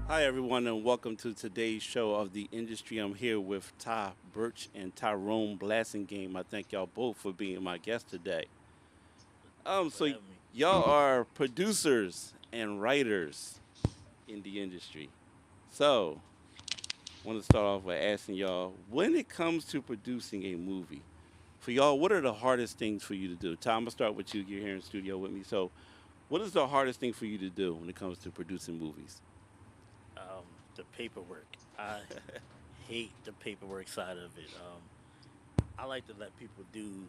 Hi, everyone, and welcome to today's show of the industry. I'm here with Birch, and Tyrone Blassingame. I thank y'all both for being my guest today. Thank you for So having me. y'all are producers and writers in the industry. So, I want to start off by asking y'all, when it comes to producing a movie, for y'all, what are the hardest things for you to do? Tom, I'm gonna start with you. You're here in the studio with me. So, what is the hardest thing for you to do when it comes to producing movies? Um, the paperwork. I hate the paperwork side of it. I like to let people do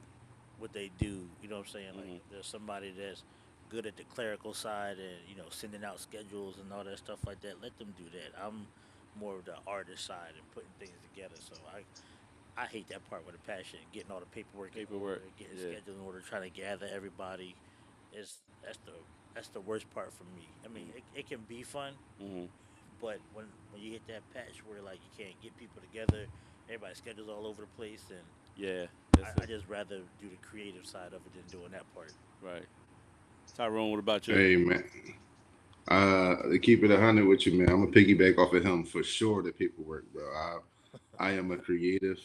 what they do. You know what I'm saying? Like, Hmm. if there's somebody that's good at the clerical side and sending out schedules and all that stuff like that. Let them do that. I'm more of the artist side and putting things together. So I hate that part with a passion. Getting all the paperwork in order, Paperwork. getting Yeah. schedule in order, trying to gather everybody. Is that's the worst part for me. I mean, it can be fun, Mm-hmm. but when you hit that patch where like you can't get people together, everybody's schedules all over the place, and Yeah. I, That's I it. just rather do the creative side of it than doing that part. Right. Tyrone, what about you? Hey man, to keep it 100 with you, man. I'm gonna piggyback off of him for sure. The paperwork, bro. I am a creative.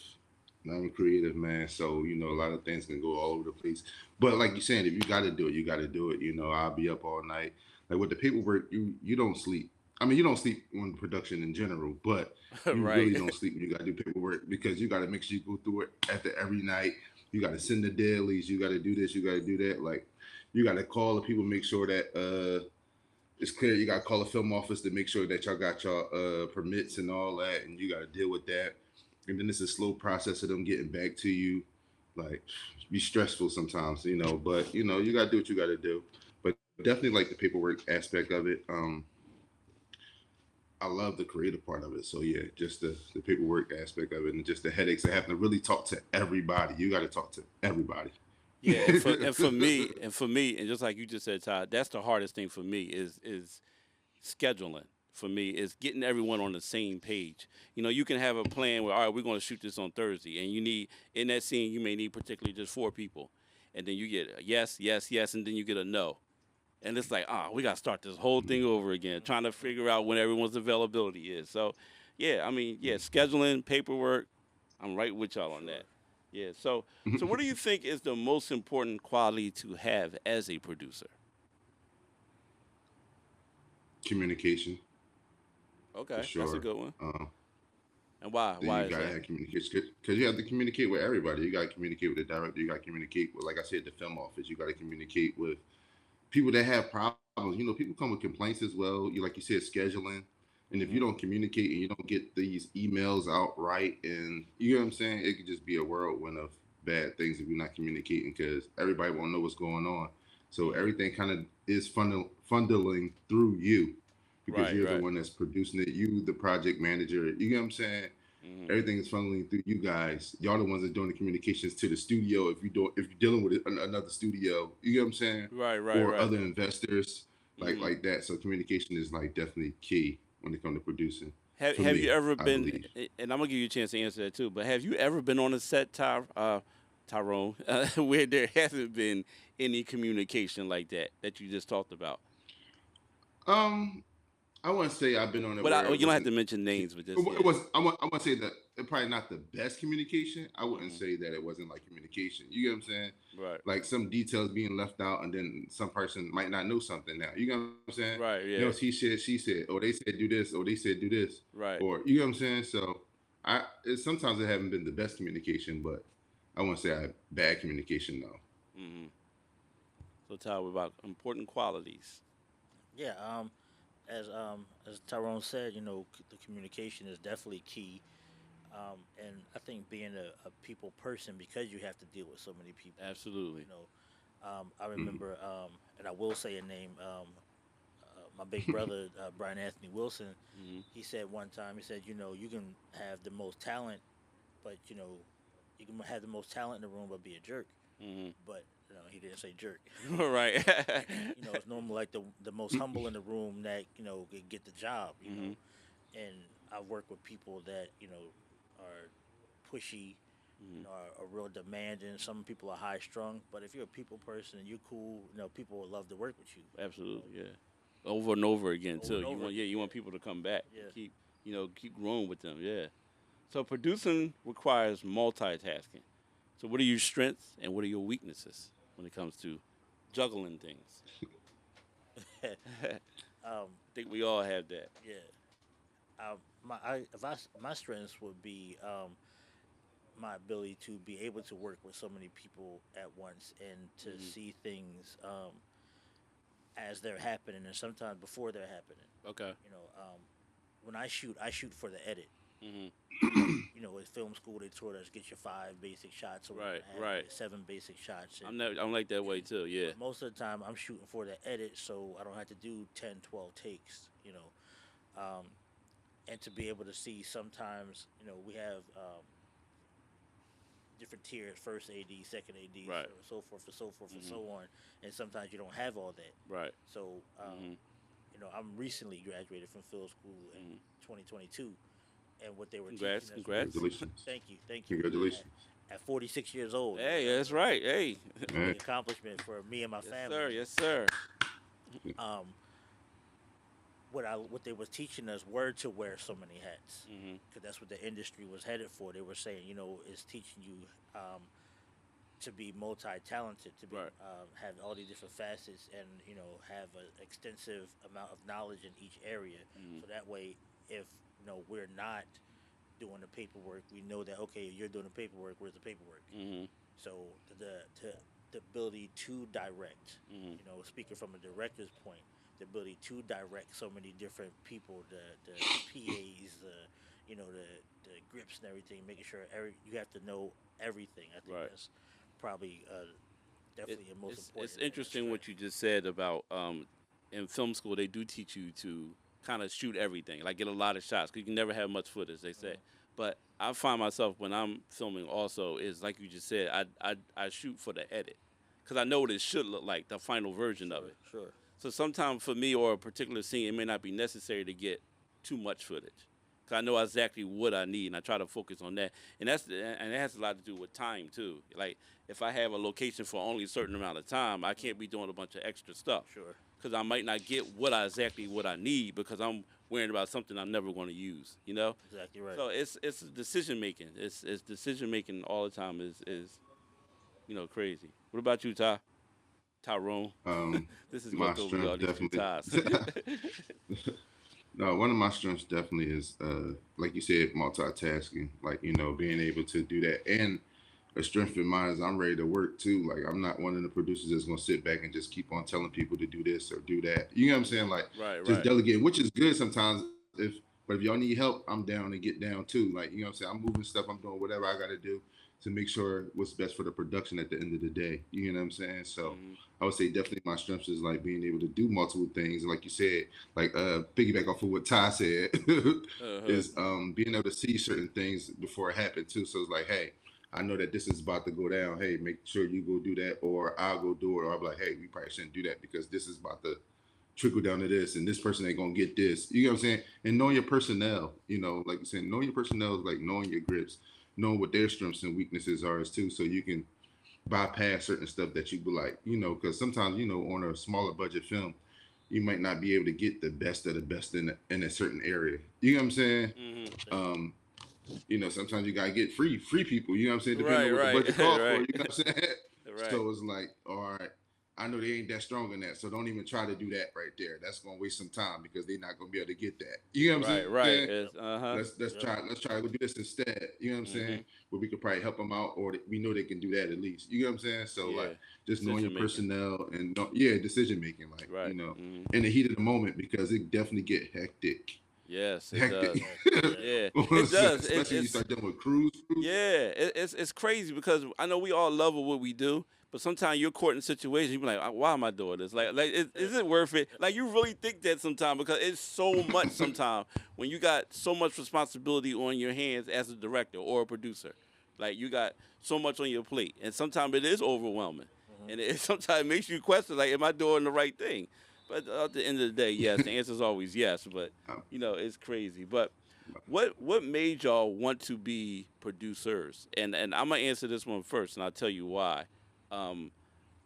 I'm a creative man, so a lot of things can go all over the place. But like you're saying, if you got to do it, you got to do it. I'll be up all night. Like with the paperwork, you don't sleep. I mean, you don't sleep on production in general, but you really Right. don't sleep when you got to do paperwork because you got to make sure you go through it after every night. You got to send the dailies. You got to do this. You got to do that. Like you got to call the people, make sure that it's clear. You got to call the film office to make sure that y'all got y'all permits and all that, and you got to deal with that. And then it's a slow process of them getting back to you. Like, be stressful sometimes, but you got to do what you got to do. But definitely like the paperwork aspect of it. I love the creative part of it. So yeah, just the paperwork aspect of it, and just the headaches of having to really talk to everybody. You got to talk to everybody. Yeah, and for me, and just like you just said, Todd, that's the hardest thing for me is scheduling. For me, is getting everyone on the same page. You can have a plan where, all right, we're going to shoot this on Thursday, and you need in that scene you may need particularly just four people, and then you get a yes, yes, yes, and then you get a no, and it's like, we got to start this whole thing over again, trying to figure out when everyone's availability is. So, yeah, I mean, yeah, scheduling, paperwork, I'm right with y'all on Sure. that. Yeah. So what do you think is the most important quality to have as a producer? Communication for Okay, that's a sure. good one. Um, And why? then Why you is gotta that? have communication because you have to communicate with everybody. You gotta communicate with the director. You gotta communicate with, like I said, the film office. You gotta communicate with people that have problems. People come with complaints as well. You like you said, scheduling. And if you Hmm. don't communicate and you don't get these emails out right, and you know what I'm saying, it could just be a whirlwind of bad things if you're not communicating because everybody won't know what's going on. So Hmm. everything kind of is funneling through you because Right. you're the Right. one that's producing it. You, the project manager. You know what I'm saying? Hmm. Everything is funneling through you guys. Y'all the ones that doing the communications to the studio. If you're dealing with another studio, you know what I'm saying, Right. Right. or Right. other investors, Hmm. like that. So communication is like definitely key when it comes to producing. Have For Have you me, ever I been? believe. And I'm gonna give you a chance to answer that too. But have you ever been on a set, Tyrone, where there hasn't been any communication like that you just talked about? Um, I wouldn't say I've been on it But where you it don't have to wasn't. mention names, but just It yeah. was. I want to say that it probably not the best communication. I wouldn't Hmm. say that it wasn't like communication. You get what I'm saying? Right. Like some details being left out, and then some person might not know something now. You get what I'm saying? Right. No, Yeah. he said, she said, or they said do this, or they said do this, Right. or you get what I'm saying. So sometimes it haven't been the best communication, but I won't say I have bad communication though. Hmm. So tell me about important qualities. Yeah. As Tyrone said, the communication is definitely key. And I think being a people person, because you have to deal with so many people. Absolutely. You know, I Mm-hmm. remember, and I will say a name. My big brother, Brian Anthony Wilson, Hmm. he said one time, he said, you can have the most talent, but you can have the most talent in the room, but be a jerk. Hmm. But he didn't say jerk. Right. It's normal like the most humble in the room that get the job. Hmm. and I've worked with people that are pushy, Hmm. are real demanding. Some people are high strung, but if you're a people person and you're cool, people will love to work with you. Absolutely, yeah. Over and over again Over too. and You over want, yeah, again. you Yeah, want people to come back and yeah. keep growing with them. Yeah. So producing requires multitasking. So what are your strengths and what are your weaknesses when it comes to juggling things? I um, think we all have that. yeah. My strengths would be my ability to be able to work with so many people at once and to Hmm. see things as they're happening and sometimes before they're happening. Okay. When I shoot for the edit. Hmm. With film school, they taught us get your five basic shots, or we're Right. gonna have Right. your seven basic shots. And I'm like that way too. Yeah. but most of the time, I'm shooting for the edit, so I don't have to do 10, 12 takes. Um, and to be able to see sometimes, we have different tiers: first AD, second AD, Right. so forth and so forth and Hmm. so on. And sometimes you don't have all that. Right. So, Hmm. I'm recently graduated from film school in Hmm. 2022, and what they were Congrats. teaching us. Congrats. Congratulations. Thank you. Congratulations. At 46 years old, Hey, that's right. Hey. that's a All big right. accomplishment for me and my Yes, family. sir. Yes, sir. Um, what they was teaching us were to wear so many hats, Hmm. because that's what the industry was headed for. They were saying, it's teaching you um, to be multi-talented, to be Right. have all these different facets, and have an extensive amount of knowledge in each area. Hmm. So that way, if we're not doing the paperwork, we know that okay, you're doing the paperwork. Where's the paperwork? Hmm. So the ability to direct, Hmm. speaking from a director's point, the ability to direct so many different people, the PAs, the grips and everything, making sure you have to know everything. I think Right. that's probably It, definitely the most it's important and a interesting what strength. you just said about in film school they do teach you to kind of shoot everything, like get a lot of shots because you can never have much footage. They say, Mhm. but I find myself when I'm filming also is like you just said, I shoot for the edit because I know what it should look like, the final version of Sure, it. sure. So sometimes for me or a particular scene, it may not be necessary to get too much footage. Cause I know exactly what I need, and I try to focus on that. And it has a lot to do with time too. Like if I have a location for only a certain amount of time, I can't be doing a bunch of extra stuff. Sure. Cause I might not get exactly what I need because I'm worrying about something I'm never going to use. You know. Exactly right. So it's decision making. It's decision making all the time is crazy. What about you, Tyrone? Um, This is going my through over all strength these new definitely. ties. No, one of my strengths definitely is, like you said, multitasking. Like being able to do that, and a strength of mine is I'm ready to work too. Like I'm not one of the producers that's gonna sit back and just keep on telling people to do this or do that. You know what I'm saying? Like Right, just right. delegating, which is good sometimes. But if y'all need help, I'm down to get down too. Like what I'm saying? I'm moving stuff. I'm doing whatever I got to do to make sure what's best for the production at the end of the day. You know what I'm saying? So Hmm. I would say definitely my strengths is like being able to do multiple things. Like you said, like piggyback off of what Ty said, Uh-huh. is being able to see certain things before it happened too. So it's like, hey, I know that this is about to go down. Hey, make sure you go do that, or I'll go do it, or I'll be like, hey, we probably shouldn't do that because this is about to trickle down to this, and this person ain't gonna get this. You know what I'm saying? And knowing your personnel, like you said, knowing your personnel is like knowing your grips, knowing what their strengths and weaknesses are is too, so you can bypass certain stuff that you be like, because sometimes on a smaller budget film, you might not be able to get the best of the best in a certain area. You know what I'm saying? Hmm. Um, sometimes you gotta get free people. You know what I'm saying? Depending Right, on what the right, budget calls for. right, You know what I'm saying? right, So it's like, all right, I know they ain't that strong in that, so don't even try to do that right there. That's gonna waste some time because they're not gonna be able to get that. You know what I'm right, right. saying? It's Yep. uh-huh. Yep. Let's try to go do this instead. You know what I'm Hmm. saying? Where we could probably help them out, or we know they can do that at least. You know what I'm saying? So like, Yeah. just knowing your Decision making. personnel and yeah, decision making, like Right. Hmm. in the heat of the moment because it definitely get hectic. Yes, it does. Hectic. Yes. Yes. Yeah, it does. Especially when you start dealing with crews. Yeah, it's crazy because I know we all love what we do, but sometimes you're caught in situations you be like, why am I doing this? Like is it worth it? Like you really think that sometimes because it's so much sometimes when you got so much responsibility on your hands as a director or a producer. Like you got so much on your plate, and sometimes it is overwhelming, Hmm. and it sometimes makes you question like, am I doing the right thing? But at the end of the day, yes, the answer is always yes. But Um, it's crazy. But what made y'all want to be producers? And I'm gonna answer this one first, and I'll tell you why. Um,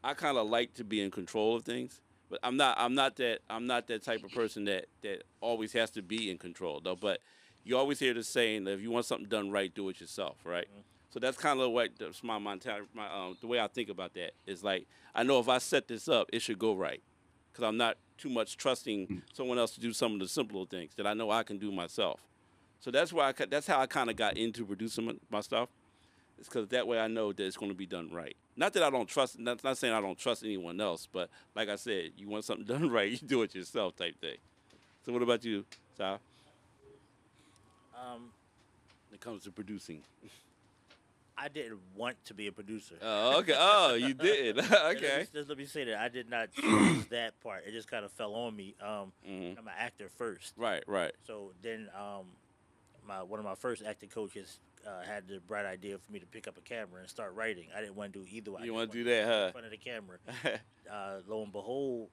I kind of like to be in control of things, but I'm not that type of person that always has to be in control though. But you always hear the saying that if you want something done right, do it yourself, right? Mhm. So that's kind of what that's my mentality. The way I think about that is like I know if I set this up, it should go right, because I'm not too much trusting someone else to do some of the simpler things that I know I can do myself. So that's how I kind of got into producing my stuff. It's because that way I know that it's going to be done right. Not that I don't trust. Not saying I don't trust anyone else, but like I said, you want something done right, you do it yourself, type thing. So what about you, Ty? Um, When it comes to producing. I didn't want to be a producer. Oh, okay. Oh, you did. Okay. Let me say that I did not choose that part. It just kind of fell on me. Hmm. I'm an actor first, Right. Right. so then my one of my first acting coaches had the bright idea for me to pick up a camera and start writing. I didn't want to do either. I You just want to wanted do to be in that, front of the camera. huh? Lo and behold,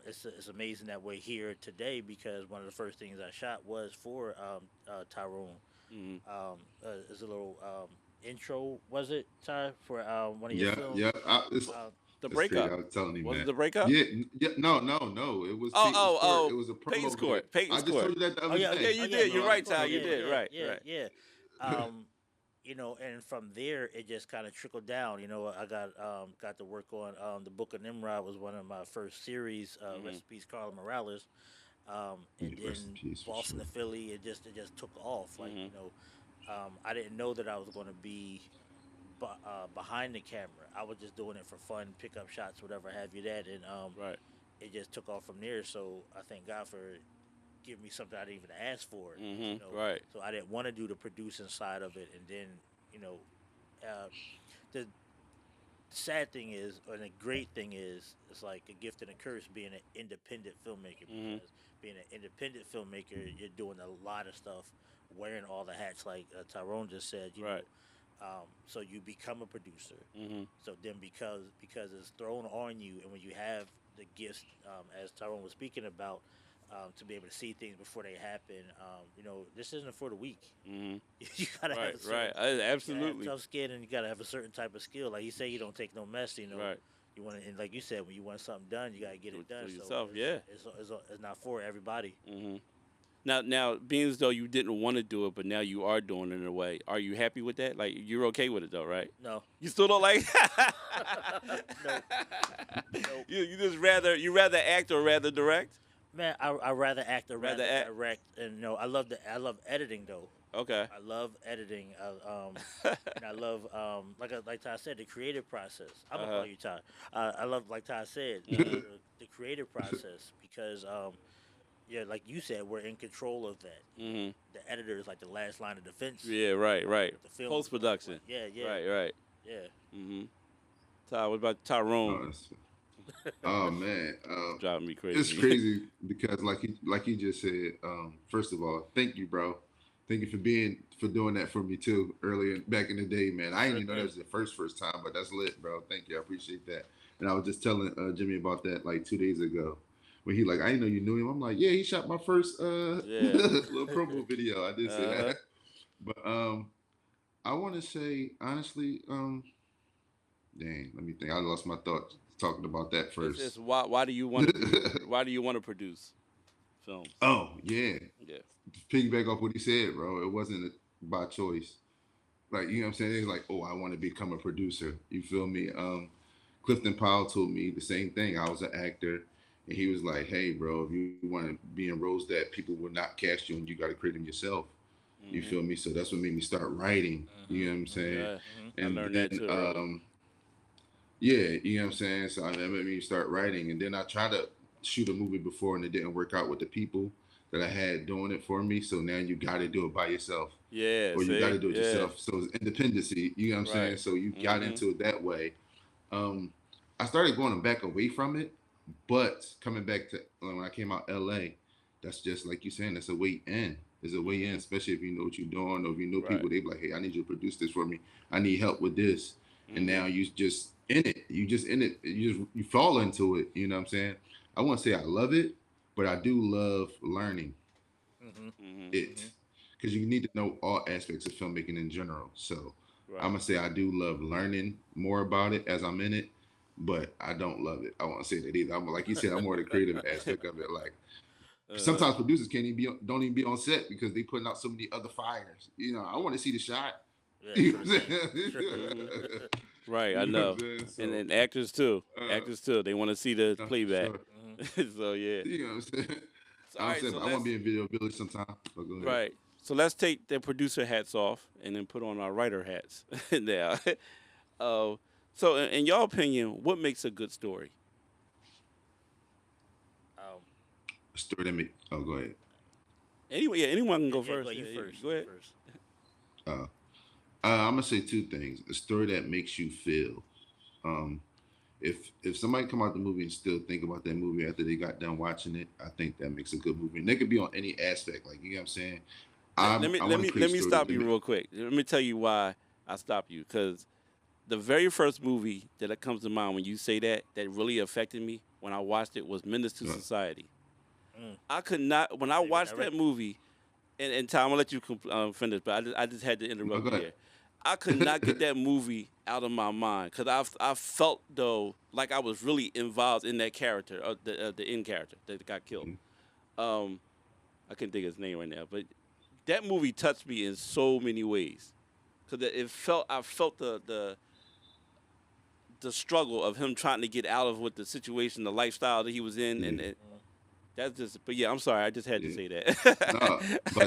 it's amazing that we're here today because one of the first things I shot was for Tyrone. Hmm. As a little intro, was it, Ty, for one of your yeah, films? yeah. Uh, The It's crazy. breakup. I was telling him Was it that. the breakup? Yeah, yeah. No, no, no. It was Oh, Peyton's oh, Court. It oh. was a Peyton's promo video. Court. Peyton's I just Court. told you that the oh other yeah, Yeah, day. oh you yeah, did. no, You're no, right, no, Ty. yeah, You did. yeah, Right. yeah, Right. yeah. And from there it just kind of trickled down. I got to work on the Book of Nimrod was one of my first series. Hmm. Recipes Carla Morales, and Yeah, rest in then peace for Boston sure. to Philly. It just took off. Like Hmm. I didn't know that I was going to be behind the camera. I was just doing it for fun, pick up shots, whatever have you that, and Right. it just took off from there. So I thank God for giving me something I didn't even ask for. Hmm. Right. So I didn't want to do the producing side of it, and then you know, uh, the sad thing is, or the great thing is, it's like a gift and a curse being an independent filmmaker Hmm. because being an independent filmmaker, you're doing a lot of stuff, wearing all the hats, like Tyrone just said. Right. So you become a producer. Hmm. So then, because it's thrown on you, and when you have the gifts, as Tyrone was speaking about, to be able to see things before they happen, this isn't for the weak. Hmm. You gotta have Right. a certain Right. you gotta have Absolutely. tough skin, and you gotta have a certain type of skill. Like you say, you don't take no mess. Right. You want to, and like you said, when you want something done, you gotta get Do it it done. for So yourself. Yeah. it's not for everybody. Hmm. Now, being as though you didn't want to do it, but now you are doing it in a way, are you happy with that? Like, you're okay with it, though, right? No, You still don't like? nope, nope. You rather act or rather direct? Man, I rather act or Rather rather act. direct, and I love editing though. Okay. I love editing, and I love like Ty said, the creative process. I'm gonna Uh-huh. call you Ty. I love, like Ty said, Mhm. the creative process because yeah, like you said, we're in control of that. Mhm. The editor is like the last line of defense. Yeah. Right. Right. With the film Post production. Yeah, yeah, Right. Right. yeah. Mhm. Ty, what about Tyrone? Oh, oh man, Driving me it's crazy. crazy because like you just said. First of all, thank you, bro. Thank you for doing that for me too earlier back in the day, man. I didn't even know that was the first time, but that's lit, bro. Thank you, I appreciate that. And I was just telling Jimmy about that like 2 days ago when he like I didn't know you knew him. I'm like, yeah, he shot my first Yeah. little promo video. I did say Uh huh. that, but I want to say honestly, dang, let me think. I lost my thoughts talking about that It's first. why do you want to why do you want to produce films? Oh yeah, Yeah. piggyback off what he said, bro. It wasn't by choice. Like you know what I'm saying? It's like, oh, I want to become a producer. You feel me? Clifton Powell told me the same thing. I was an actor, and he was like, hey, bro, if you want to be in roles that people will not cast you, and you got to create them yourself. You Mhm. feel me? So that's what made me start writing. You know what I'm Mhm. saying? Yeah. Mhm. I And learned that then too early. yeah, you know what I'm saying? So that made me start writing. And then I tried to shoot a movie before and it didn't work out with the people that I had doing it for me. So now you got to do it by yourself Yeah. or you got to See. do it Yeah. yourself. So it's independency, you know what I'm saying? Right. So you got Mhm. into it that way. Um, I started going back away from it, but coming back to when I came out LA, that's just like you saying, that's a way in. There's a way in, Mhm. especially if you know what you're doing or if you know Right. people, they be like, hey, I need you to produce this for me. I need help with this. And Mhm. now you just in it. You just in it. You fall into it. You know what I'm saying? I won't say I love it, but I do love learning Mhm. Mhm. it Mhm. because you need to know all aspects of filmmaking in general. So I'm Right. gonna say I do love learning more about it as I'm in it, but I don't love it. I won't say that either. I'm like you said, I'm more the creative aspect of it. Like Uh-huh. sometimes producers can't even don't even be on set because they putting out so many other fires. You know, I want to see the shot. Yeah, You know true what I'm that. saying? True. Mhm. Right. I You know what know. I'm saying? So, And actors too. uh, Actors too. They want to see the no, for playback. sure. Mhm. So yeah. You know what I'm saying? So, all I'm right. saying, So but I want let's to be in video village sometime. But go ahead. right. So let's take the producer hats off and then put on our writer hats now. uh, so in your opinion, what makes a good story? Um, Story that make. Oh, go ahead. Anyway, yeah, anyone can yeah, go yeah. Go first. you Yeah, first. go You ahead. first. Uh, I'm gonna say two things. A story that makes you feel. Um, if somebody come out the movie and still think about that movie after they got done watching it, I think that makes a good movie. And they could be on any aspect. Like you know what I'm saying. I want to Let create me stories stop that you make. real quick. Let me tell you why I stop you because the very first movie that comes to mind when you say that that really affected me when I watched it was Menace to Uh, Society. Mm. I could not when I Favorite watched that director. movie. And Tom, I'm gonna let you finish, but I just had to no, interrupt go you ahead. there. I could not get that movie out of my mind because I felt though like I was really involved in that character, the end character that got killed. Um, I can't think of his name right now, but that movie touched me in so many ways because it felt I felt the struggle of him trying to get out of what the situation, the lifestyle that he was in, Yeah, and Mm. that's just. But yeah, I'm sorry, I just had to yeah. say No,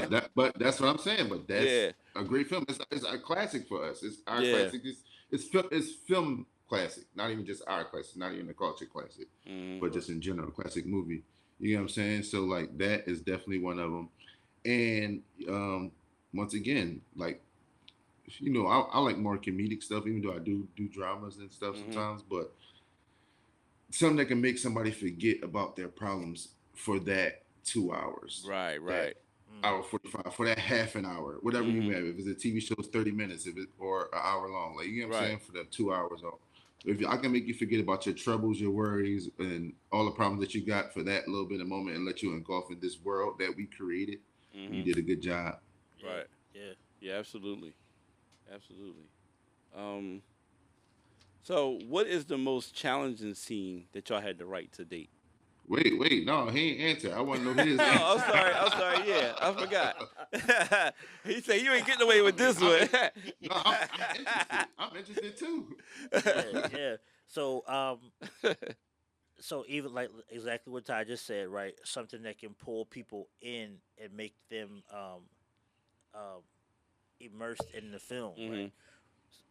that. but that's what I'm saying. But that's Yeah, a great film. It's a classic for us. It's our yeah. classic. It's film classic. Not even just our classic. Not even a culture classic, Mm-hmm. but Sure. just in general, classic movie. You know what I'm saying? So like that is definitely one of them. And once again, like I like more comedic stuff, even though I do dramas and stuff Mm-hmm. sometimes. But something that can make somebody forget about their problems for that 2 hours, Right, that right. Mm. hour 45, for that half an hour, whatever you Mm-hmm. have. If it's a TV show, it's 30 minutes, if it or an hour long. Like you know what I'm Right. saying, for the 2 hours. If I can make you forget about your troubles, your worries, and all the problems that you got for that little bit of moment, and let you engulf in this world that we created, you Mm-hmm. did a good job. Yeah. Right. Yeah. Yeah, absolutely. Absolutely. Um, so what is the most challenging scene that y'all had to write to date? Wait, no, he ain't answer. I want to know his Oh, I'm answer. sorry. I'm sorry. Yeah, I forgot. He said you ain't getting away with this I'm one. in, no, I'm interested. I'm interested too. Yeah. Yeah. So so even like exactly what Ty just said, right? Something that can pull people in and make them um immersed in the film, right? Mhm.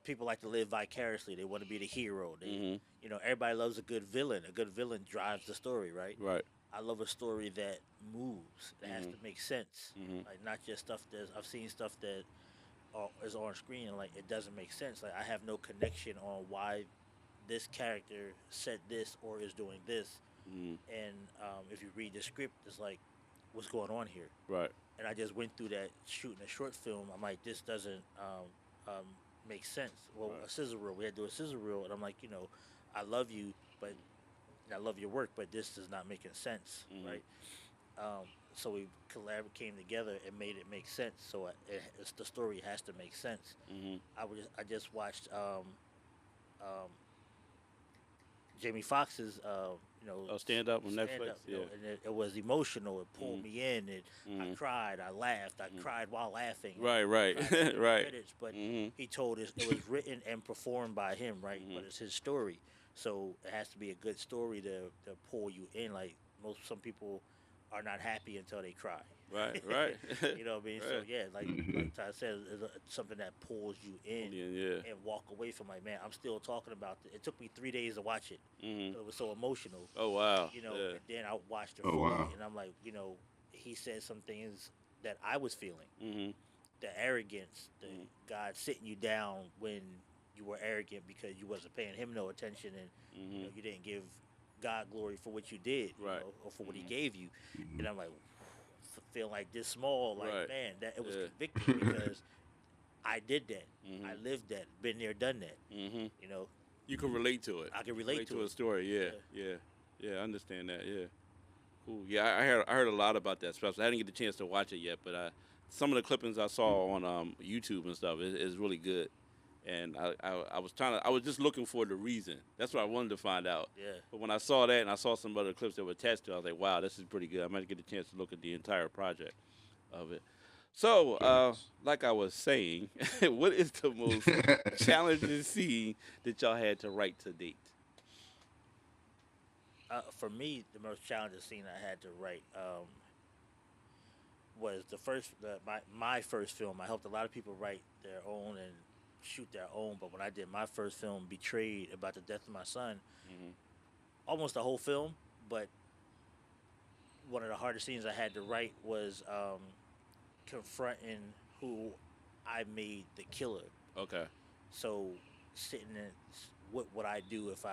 People like to live vicariously. They want to be the hero. They, Mhm. everybody loves a good villain. A good villain drives the story, right? Right. I love a story that moves. That has Mhm. to make sense. Mhm. Like not just stuff that I've seen stuff that is on screen and like it doesn't make sense. Like I have no connection on why this character said this or is doing this. Mhm. And if you read the script, it's like, what's going on here? Right. And I just went through that shooting a short film. I'm like, this doesn't make sense. Well, Right. a scissor reel. We had to do a scissor reel, and I'm like, I love you, but I love your work, but this is not making sense, Mhm. right? So we came together and made it make sense. So the story has to make sense. Mhm. I just watched um, Jamie Foxx's Oh, stand up on stand Netflix. up, Yeah. and it was emotional. It pulled Mhm. me in. I Mhm. cried, I laughed, I Mhm. cried while laughing, and Right. I Right. cried after the right. credits. But Mhm. he told us it was written and performed by him, right? But Mhm. it's his story, so it has to be a good story to pull you in. Like some people are not happy until they cry. Right. Right. You know what I mean? So right. yeah, like Ty said, it's something that pulls you in Julian, yeah. and walk away from like, man, I'm still talking about it. It took me 3 days to watch it. Mhm. It was so emotional, Oh wow. Yeah. and then I watched it Oh fully, wow. and I'm like, he said some things that I was feeling, Mhm. the arrogance, the Mhm. God sitting you down when you were arrogant because you wasn't paying him no attention, and Mhm. you didn't give God glory for what you did, Right. or for what he Mhm. gave you. And I'm like, feeling like this small, like, Right. man, that it was Yeah. convicting because I did that. I Mhm. lived that, been there, done that. Mhm. You know, You can relate to it. I can You can relate relate to to a it. story. Yeah. Yeah. Yeah. Yeah, I understand that. Yeah. Cool. Yeah, I heard a lot about that special. I didn't get the chance to watch it yet, but some of the clippings I saw on YouTube and stuff is really good. And I was trying to I was just looking for the reason. That's what I wanted to find out. Yeah. But when I saw that and I saw some other clips that were attached to it, I was like, wow, this is pretty good. I might get a chance to look at the entire project of it. So, Facts. like I was saying, what is the most challenging scene that y'all had to write to date? For me, the most challenging scene I had to write was my first film. I helped a lot of people write their own and shoot their own, but when I did my first film, Betrayed, about the death of my son, Hmm. almost the whole film, but one of the hardest scenes I had to write was confronting who I made the killer. Okay. So sitting in, what would I do if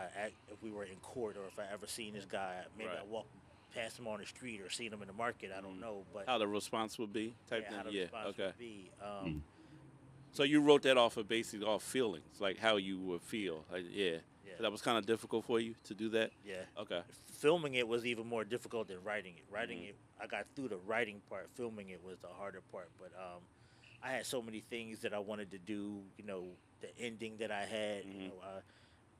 we were in court, or if I ever seen this guy? Maybe Right. I walked past him on the street or seen him in the market. I don't Mhm. know, but How the response would be, type yeah, thing. how the Yeah. response Okay. would be. Mm. So you wrote that off of basically off feelings, like how you would feel. Like, yeah. Yeah, So that was kind of difficult for you to do that. yeah. Okay. Filming it was even more difficult than writing it. Writing Mhm. it, I got through the writing part. Filming it was the harder part. But I had so many things that I wanted to do. The ending that I had. Mhm.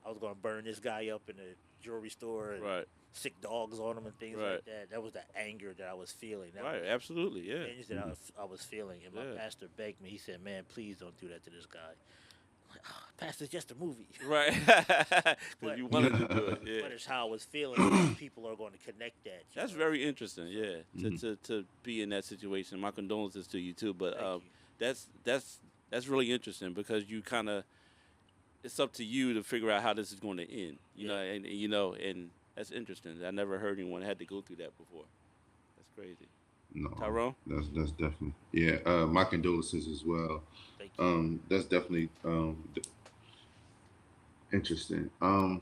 I was gonna burn this guy up in a jewelry store and Right. sick dogs on him and things Right. like that. That was the anger that I was feeling. That Right. was Absolutely. the Yeah. things that I was feeling. And my Yeah. pastor begged me. He said, "Man, please don't do that to this guy." I'm like, oh, Pastor, it's just a movie. Right. Because But you wanted to do it. Yeah. but it's how I was feeling. How people are going to connect that. That's very interesting. Yeah. To, Mhm. to to be in that situation. My condolences to you too. But Thank you. that's that's that's really interesting because you kind of it's up to you to figure out how this is going to end. Yeah. And that's interesting. I never heard anyone had to go through that before. That's crazy. No, Tyrone. that's definitely yeah. My condolences as well. Thank you. That's definitely interesting. I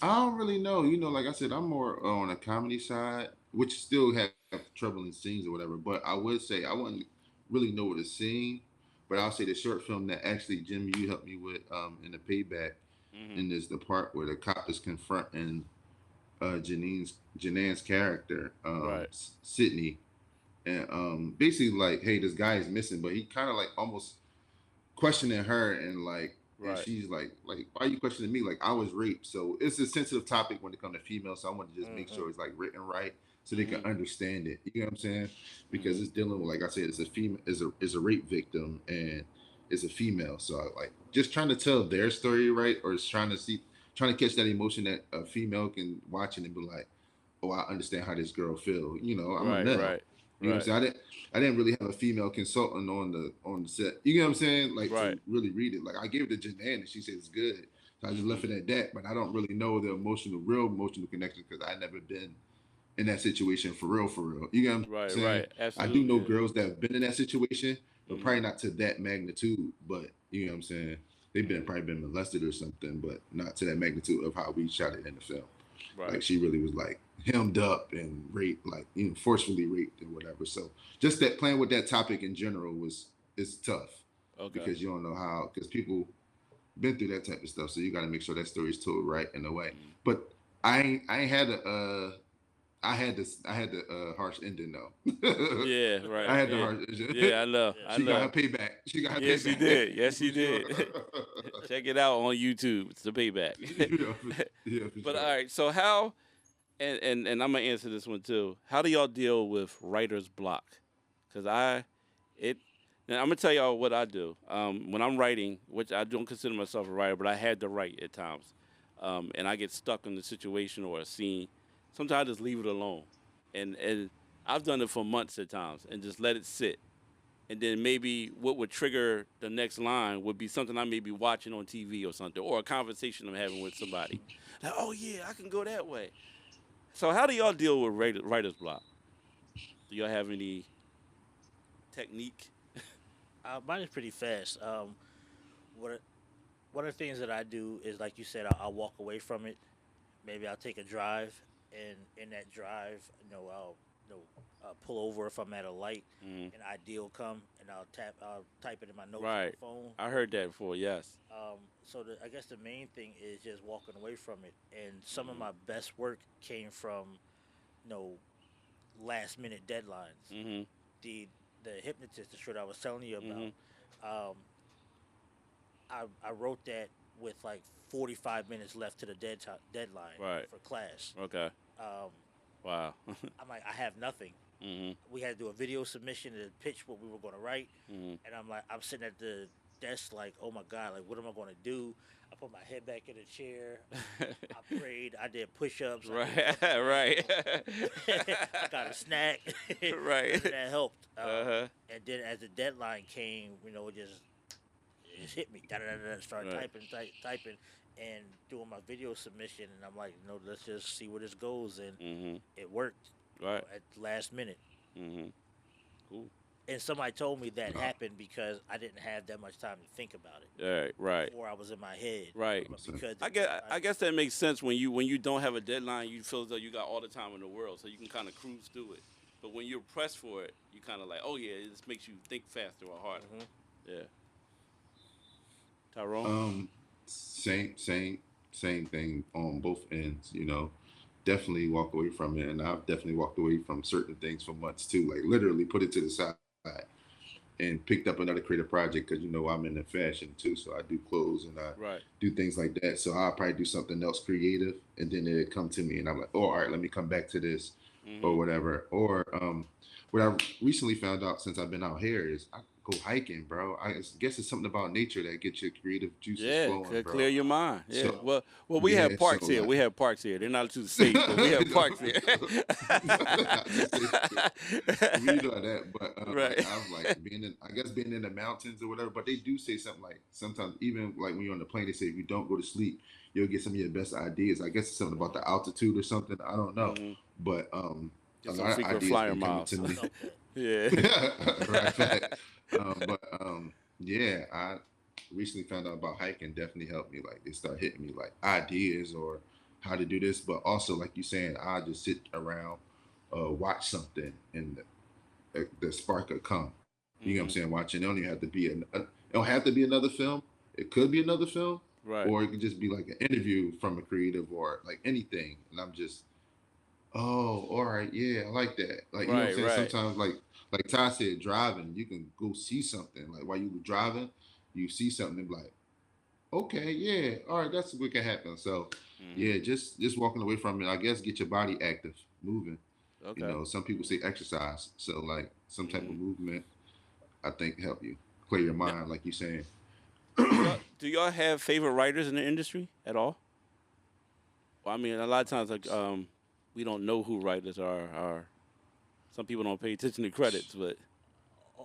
don't really know. Like I said, I'm more on a comedy side, which still have troubling scenes or whatever. But I would say I wouldn't really know what a scene, but I'll say the short film that actually Jim you helped me with in the payback, Hmm. and is the part where the cop is confronting Janine's character, Right. Sydney, and basically like, hey, this guy is missing, but he kind of like almost questioning her, and like, and Right. she's like, why are you questioning me? Like, I was raped. So it's a sensitive topic when it comes to females. So I want to just make Hmm. sure it's like written right so they can Hmm. understand it. You know what I'm saying? Because Hmm. it's dealing with, like I said, it's a female, is a rape victim, and it's a female. So I like just trying to tell their story right, or it's trying to catch that emotion that a female can watch it and be like, oh, I understand how this girl feel. I'm a Right. male. Right. You know what I'm Right. saying? I didn't really have a female consultant on the set. You know what I'm saying? Like, Right. to really read it. Like, I gave it to Janan and she said it's good. So I just Hmm. left it at that. But I don't really know the real emotional connection, because I never been in that situation for real, for real. You know what I'm Right. saying? Right. I do Absolutely. know Yeah. girls that have been in that situation, but Hmm. probably not to that magnitude. But you know what I'm saying? They've been Hmm. probably been molested or something, but not to that magnitude of how we shot it in the film. Right. Like, she really was like hemmed up and raped, like, forcefully raped and whatever. So just that, playing with that topic in general is tough, Okay. because you don't know how, because people been through that type of stuff. So you got to make sure that story's told right in a way. Hmm. But I ain't had the harsh ending though. Yeah. Right. I had the Yeah. harsh ending. Yeah. I know. Yeah. I She got her know. payback. She got her Yes, she payback. did. Yes, she For sure. did. Check it out on YouTube. It's the payback. Yeah, for But sure. all right. So how? And I'm gonna answer this one too. How do y'all deal with writer's block? Cause it. Now I'm gonna tell y'all what I do. When I'm writing, which I don't consider myself a writer, but I had to write at times, and I get stuck in the situation or a scene. Sometimes I just leave it alone, and I've done it for months at times, and just let it sit. And then maybe what would trigger the next line would be something I may be watching on TV or something, or a conversation I'm having with somebody. Like, oh yeah, I can go that way. So how do y'all deal with writer's block? Do y'all have any technique? Mine is pretty fast. What one of the things that I do is, like you said, I'll walk away from it. Maybe I'll take a drive, and in that drive, pull over if I'm at a light, Hmm. an idea will come, and I'll type it in my notes on my Right. phone. I heard that before. Yes. So I guess the main thing is just walking away from it. And some of Hmm. my best work came from you know last minute deadlines. Hmm. The the hypnotist, the shirt I was telling you about, Hmm. um, I wrote that with like 45 minutes left to the deadline Right. for class. Okay. Um, Wow. I'm like, I have nothing. Hmm. We had to do a video submission to pitch what we were going to write, Hmm. and I'm like, I'm sitting at the desk like, oh my god, like what am I going to do? I put my head back in the chair. I prayed. I did push-ups. I did Right. jumping Right. jacks. I got a snack. Right. None of that helped. Uh-huh. And then as the deadline came, it just hit me. Da da da da. Start Right. typing, and doing my video submission. And I'm like, no, let's just see where this goes. And Hmm. it worked. Right. At the last minute. Hmm. Cool. And somebody told me that No. happened because I didn't have that much time to think about it Right. Right. before I was in my head. Right. But because I guess that makes sense when you don't have a deadline, you feel as though you got all the time in the world, so you can kind of cruise through it. But when you're pressed for it, you kind of like, oh yeah, it just makes you think faster or harder. Mhm. Yeah. Tyrone. Same thing on both ends. Definitely walk away from it, and I've definitely walked away from certain things for months too. Like literally put it to the side and picked up another creative project because I'm in the fashion too, so I do clothes and I Right. do things like that. So I'll probably do something else creative, and then it come to me, and I'm like, oh, all right, let me come back to this or Hmm. whatever. Or what I recently found out since I've been out here is I go hiking, bro. I guess it's something about nature that gets your creative juices Yeah, flowing, could bro. clear your mind. Yeah. So Well, we yeah, have so parks here. like We have parks here. They're not too safe, but we have parks here. not to say we do that, but like Right. I've like I guess being in the mountains or whatever. But they do say something like sometimes even like when you're on the plane, they say if you don't go to sleep, you'll get some of your best ideas. I guess it's something about the altitude or something. I don't know, Hmm. but a Get some lot of frequent ideas flyer been coming to I miles. me. felt that. Yeah. Right, fact. But yeah, I recently found out about hiking. Definitely helped me. Like they start hitting me like ideas or how to do this, but also like you saying, I just sit around, watch something, and the spark will come. You know what I'm Hmm. saying? Watching. It don't even have to be it don't have to be another film. It could be another film, Right. or it could just be like an interview from a creative or like anything. And I'm just, oh, all right, yeah, I like that. Like you know what I'm Right. saying? Right. Sometimes like Ty said, driving, you can go see something. Like while you were driving, you see something and be like, okay, yeah, all right, that's what can happen. So Hmm. yeah, just walking away from it, I guess get your body active, moving. Okay. Some people say exercise. So like some type of Hmm. movement, I think help you clear your mind, like you saying. Do y'all have favorite writers in the industry at all? Well, I mean, a lot of times like we don't know who writers are. Or some people don't pay attention to credits, but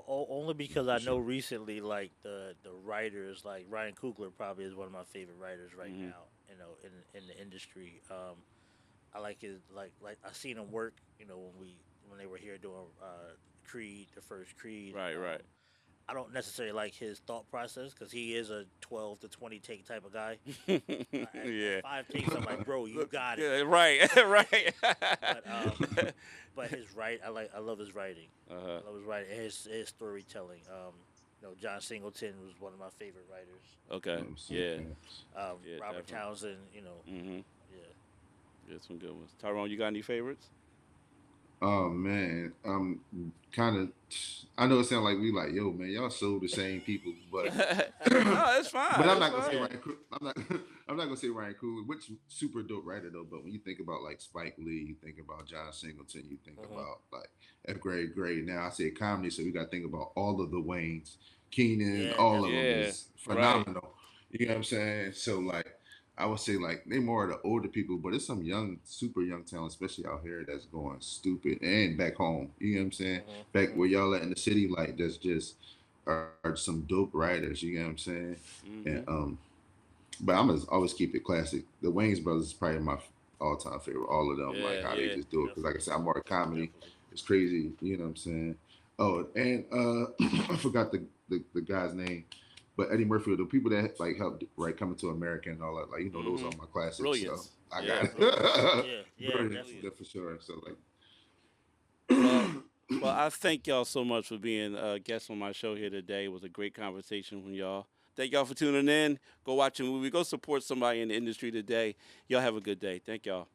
Only Yeah, because for I know sure. recently, like the writers, like Ryan Coogler, probably is one of my favorite writers right hmm now. In the industry, I like his I seen him work. When they were here doing Creed, the first Creed. right, right. I don't necessarily like his thought process because he is a 12 to 20 take type of guy. At Yeah. five takes, I'm like, bro, you Look, got it. yeah, right, right. But I love his writing. Uh-huh. I love his writing and his storytelling. John Singleton was one of my favorite writers. Okay. Some Yeah. facts. Yeah, Robert definitely. Townsend, Mhm. yeah. Yeah, some good ones. Tyrone, you got any favorites? Oh man, kind of. I know it sounds like we like, yo, man, y'all so the same people, but No, it's but fine. I'm It's not gonna say fine. Yeah. Ryan. I'm not. I'm not gonna say Ryan Coogler, which super dope writer though. But when you think about like Spike Lee, you think about John Singleton, you think Hmm. about like F. Grade Gray. Now I say comedy, so we got to think about all of the Waynes, Keenan, Yeah, all of them definitely. Yeah. is Right. phenomenal. You know what I'm saying? So like, I would say like they more of the older people, but it's some young, super young talent, especially out here that's going stupid and back home. You know what I'm saying? Hmm. Back Hmm. where y'all at in the city, like that's just are some dope writers. You know what I'm saying? And Mhm. but I'm gonna always keep it classic. The Wayne's brothers is probably my all time favorite. All of them, like Yeah, how they yeah. just do it. Because like I Definitely. said, I'm more comedy. Definitely. It's crazy. You know what I'm saying? Oh, and I forgot the guy's name, but Eddie Murphy, the people that like helped write Coming to America and all that, like those are Mhm. my classics. So Brilliance. I Yeah, Yeah. got brilliant. it. Yeah, yeah, Brilliant, Brilliant. definitely. for sure. So like, Well, I thank y'all so much for being guests on my show here today. It was a great conversation from y'all. Thank y'all for tuning in. Go watch a movie. Go support somebody in the industry today. Y'all have a good day. Thank y'all.